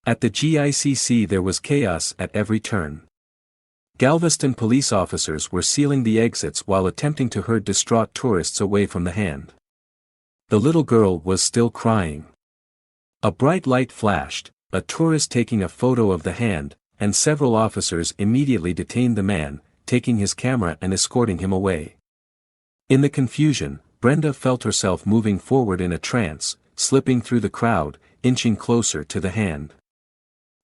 At the GICC there was chaos at every turn. Galveston police officers were sealing the exits while attempting to herd distraught tourists away from the hand. The little girl was still crying. A bright light flashed, a tourist taking a photo of the hand, and several officers immediately detained the man, taking his camera and escorting him away. In the confusion, Brenda felt herself moving forward in a trance, slipping through the crowd, inching closer to the hand.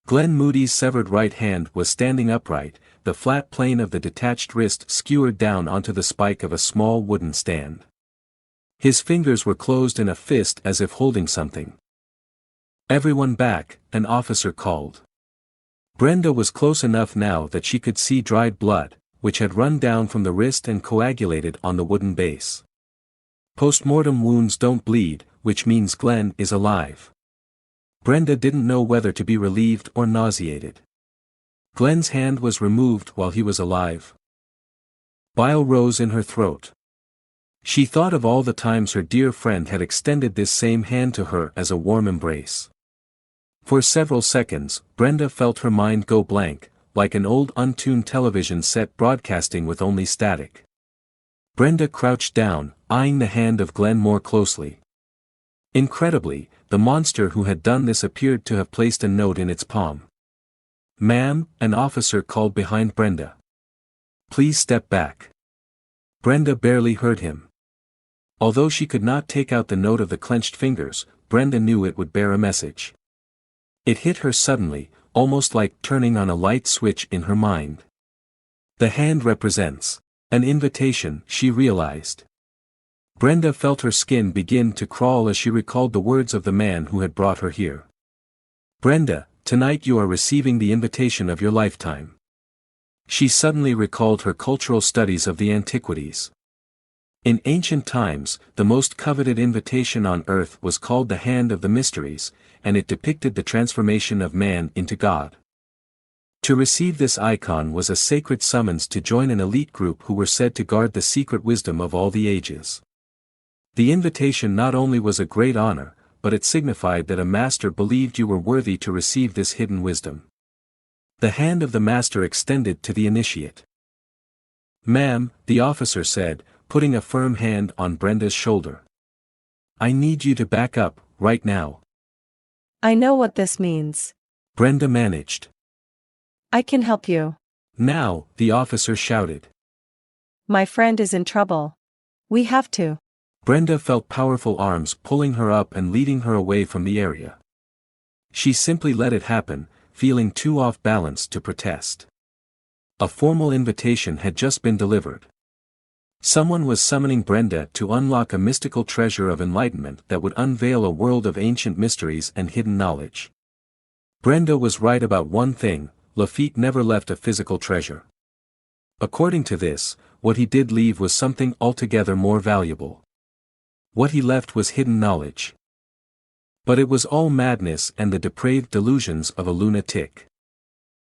Glen Moody's severed right hand was standing upright, the flat plane of the detached wrist skewered down onto the spike of a small wooden stand. His fingers were closed in a fist as if holding something. "Everyone back," an officer called. Brenda was close enough now that she could see dried blood, which had run down from the wrist and coagulated on the wooden base. Postmortem wounds don't bleed, which means Glen is alive. Brenda didn't know whether to be relieved or nauseated. Glen's hand was removed while he was alive. Bile rose in her throat. She thought of all the times her dear friend had extended this same hand to her as a warm embrace. For several seconds, Brenda felt her mind go blank, like an old untuned television set broadcasting with only static. Brenda crouched down, eyeing the hand of Glen more closely. Incredibly, the monster who had done this appeared to have placed a note in its palm. "Ma'am," an officer called behind Brenda. "Please step back." Brenda barely heard him. Although she could not take out the note of the clenched fingers, Brenda knew it would bear a message. It hit her suddenly, almost like turning on a light switch in her mind. The hand represents an invitation, she realized. Brenda felt her skin begin to crawl as she recalled the words of the man who had brought her here. "Brenda, tonight you are receiving the invitation of your lifetime." She suddenly recalled her cultural studies of the antiquities. In ancient times, the most coveted invitation on earth was called the Hand of the Mysteries, and it depicted the transformation of man into God. To receive this icon was a sacred summons to join an elite group who were said to guard the secret wisdom of all the ages. The invitation not only was a great honor, but it signified that a master believed you were worthy to receive this hidden wisdom. The hand of the master extended to the initiate. "Ma'am," the officer said, putting a firm hand on Brenda's shoulder. "I need you to back up, right now." "I know what this means." Brenda managed. "I can help you." "Now," the officer shouted. "My friend is in trouble. We have to." Brenda felt powerful arms pulling her up and leading her away from the area. She simply let it happen, feeling too off balance to protest. A formal invitation had just been delivered. Someone was summoning Brenda to unlock a mystical treasure of enlightenment that would unveil a world of ancient mysteries and hidden knowledge. Brenda was right about one thing: Lafitte never left a physical treasure. According to this, what he did leave was something altogether more valuable. What he left was hidden knowledge. But it was all madness and the depraved delusions of a lunatic.